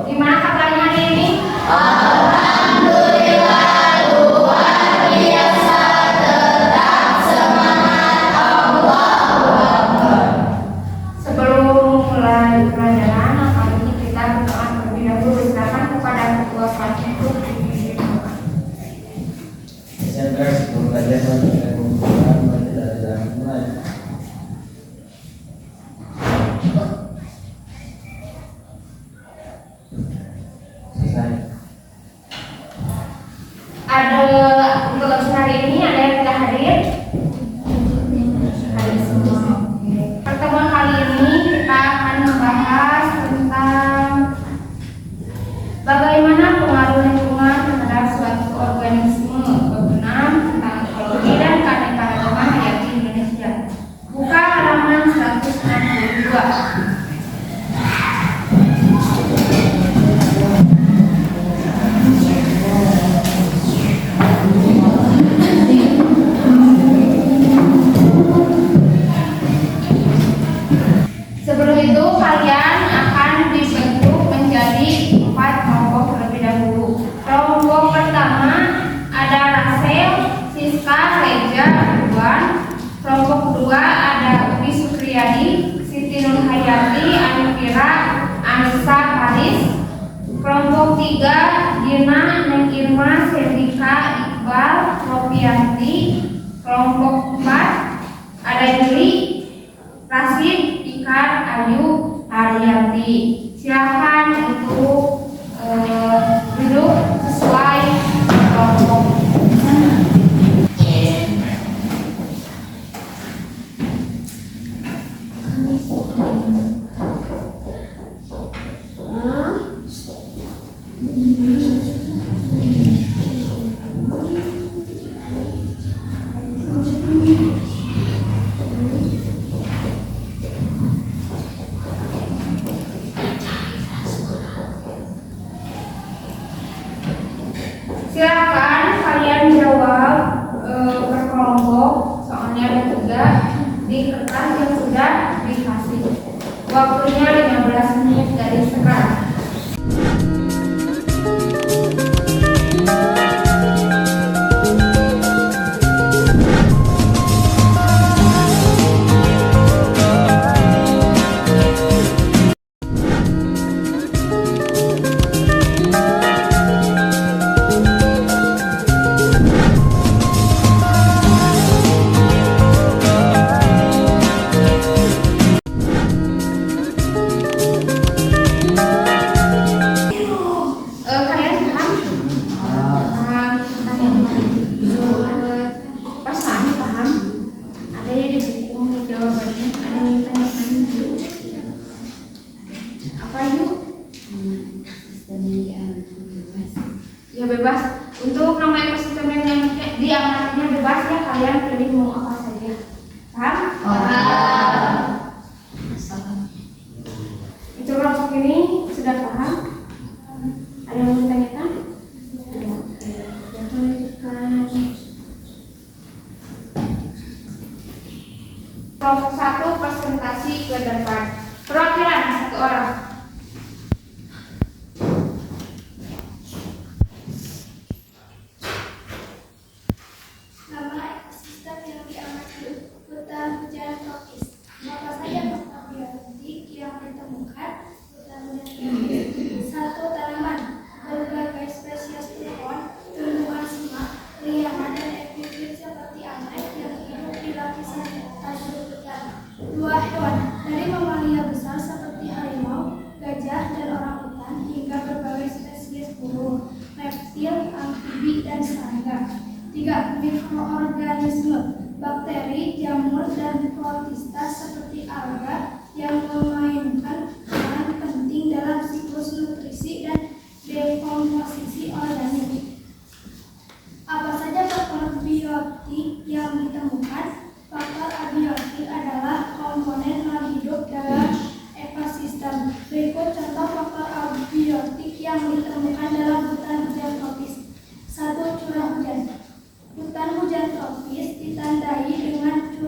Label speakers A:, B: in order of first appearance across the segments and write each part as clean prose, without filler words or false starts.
A: Gimana kabarnya hari ini? Sebelum mulai pelajaran, kali ini kita berdoa terlebih dahulu. Silakan kepada ketua kelasnya untuk dipimpin doa.
B: Sebelum belajar kita mulai dari mulai. Selesai.
A: Ada untuk lesson hari ini ada yang tidak hadir? Hadir semua. Oke. Pertemuan kali ini kita akan membahas tentang bagaimana pengaruh lingkungan terhadap suatu organisme, berkenaan tentang ekologi dan keanekaragaman hayati Indonesia. Buka halaman 162. Sebelum itu kalian akan dibentuk menjadi 4 kelompok terlebih dahulu. Kelompok pertama ada Rasel, Siska, Reja, Ridwan. Kelompok kedua ada Ubi Supriyadi, Siti Nurhayati, Anifira, Anissa, Haris. Kelompok 3 Dina, Neng Irma, Sendika, Iqbal, Ropianti. Kelompok 4 ada Juli, Rasid, Ikar, Ayu, Ariyanti. Silakan untuk duduk sesuai kelompok. Silakan kalian jawab berkelompok, soalnya ada 3 di kertas yang sudah dikasih. Waktunya 15 menit dari sekarang. Kalian paham? Paham? Paham? Ada yang di buku jawabannya, ada yang ditanyakan dulu. Apa yuk? Ya bebas. Untuk nama ekosistem yang diamanatnya bebas ya, kalian pilih mau apa saja. Paham? Paham. Itu kelompok ini sudah paham? Ada yang mau ditanyakan? Kelompok 1 presentasi ke depan. Perwakilan 1 orang.
C: Nama ekosistem yang diamati hutan hujan tropis. Apa saja faktor biotik yang ditemukan hutan hujan tropis? 1. Tanaman. Berbagai spesies pohon, tumbuhan semak, lianan dan epifit seperti anggrek yang hidup di lapisan atas hutan. 2. Hewan. Dari mamalia besar seperti harimau, gajah, dan orangutan hingga berbagai spesies burung, reptil, amfibi, dan serangga. 3. Mikroorganisme. Bakteri, jamur, dan protista seperti alga yang memainkan peran penting dalam siklus nutrisi dan dekomposisi organik. Apa saja faktor biotik yang ditemukan? Faktor abiotik adalah komponen non hidup dalam ekosistem. Berikut contoh faktor abiotik yang ditemukan dalam hutan hujan tropis. 1. Curah hujan.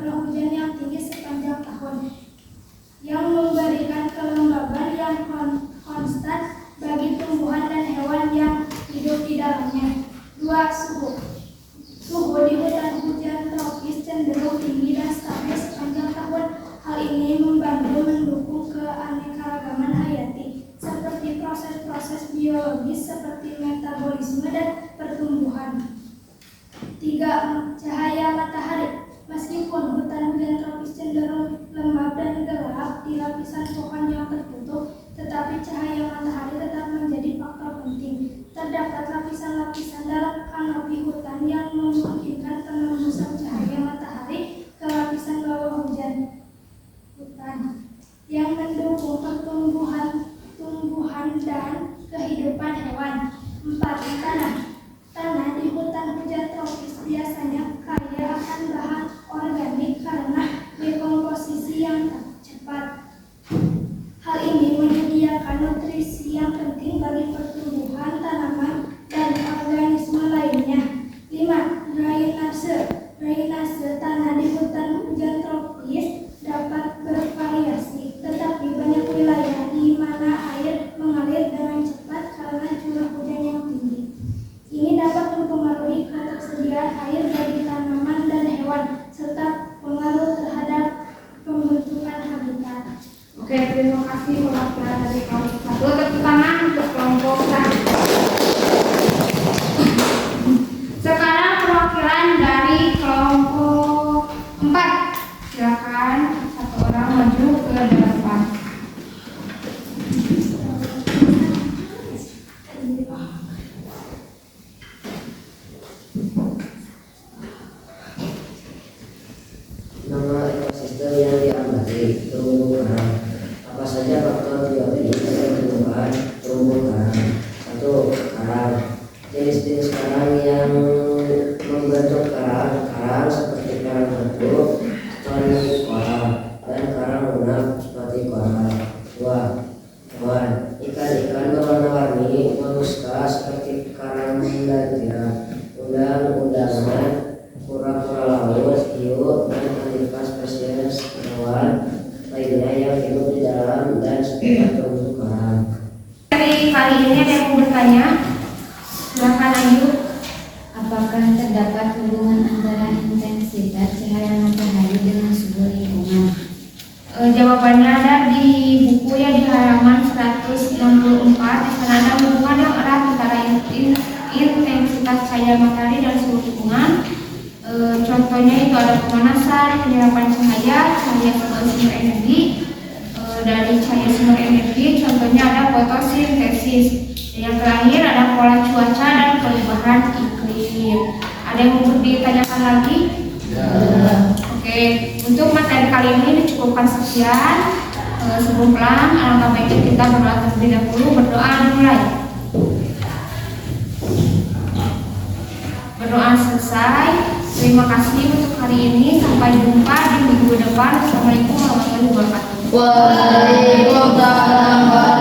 C: curah hujan yang tinggi sepanjang tahun, yang memberikan kelembaban yang konstan bagi tumbuhan dan hewan yang hidup di dalamnya. 2. Suhu di hutan hujan tropis cenderung tinggi dan stabil sepanjang tahun. Hal ini membantu mendukung keanekaragaman hayati, seperti proses-proses biologis seperti metabolisme dan pertumbuhan. 3. Cahaya matahari. Meskipun hutan hujan tropis cenderung lembab dan gelap di lapisan pohon yang tertutup, tetapi cahaya matahari tetap menjadi faktor penting. Terdapat lapisan-lapisan dalam kanopi hutan yang memungkinkan penembusan cahaya matahari ke lapisan bawah hutan yang mendukung tumbuhan dan kehidupan hewan. 4. Tanah di hutan hujan tropis biasanya kaya akan bahan organik karena dekomposisi yang cepat. Hal ini menyediakan nutrisi yang penting bagi pertumbuhan tanaman dan organisme lainnya. 5. Drainase tanah di hutan hujan tropis dapat bervariasi, tetapi banyak wilayah di mana air mengalir dengan cepat karena curah hujan yang tinggi. Ini dapat mempengaruhi ketersediaan air bagi tanaman dan hewan, serta pengaruh terhadap pembentukan habitat.
A: Oke, terima kasih perwakilan dari kelompok 1. Tepuk tangan untuk kelompok 1. Sekarang perwakilan dari kelompok 4. Silakan satu orang maju ke depan.
B: Nama ekosistem yang diamati terumbu karang. Apa saja faktor biologis yang menyebabkan terumbu karang? 1. Karang. Jenis-jenis karang yang membentuk karang seperti karang batu, stone koral, dan karang lunak seperti koral. 2. Hewan. Ikan-ikan berwarna-warni, moluska seperti karang dan tiram, udang-udangan, kura-kura laut, hiu, dan aneka spesies hewan lainnya yang hidup di dalam dan sekitar terumbu karang.
A: Dari kali ini ada yang mau bertanya. Silakan Ayu.
D: Apakah terdapat hubungan antara intensitas cahaya matahari dengan suhu lingkungan?
A: Jawabannya ada di buku ya, di halaman 164. Di sana ada hubungan yang erat antara intensitas cahaya matahari dan suhu lingkungan. Contohnya itu ada pemanasan, penyerapan cahaya sebagai sumber energi. Dari cahaya sumber energi, contohnya ada fotosintesis. Yang terakhir ada pola cuaca dan perubahan iklim. Ada yang mau ditanyakan lagi? Oke, untuk materi kali ini dicukupkan sekian. Sebelum pulang, alangkah baiknya kita berdoa terlebih dahulu. Berdoa dimulai. Berdoa selesai. Terima kasih untuk hari ini. Sampai jumpa di minggu depan. Assalamualaikum warahmatullahi wabarakatuh.
D: Waalaikumsalam.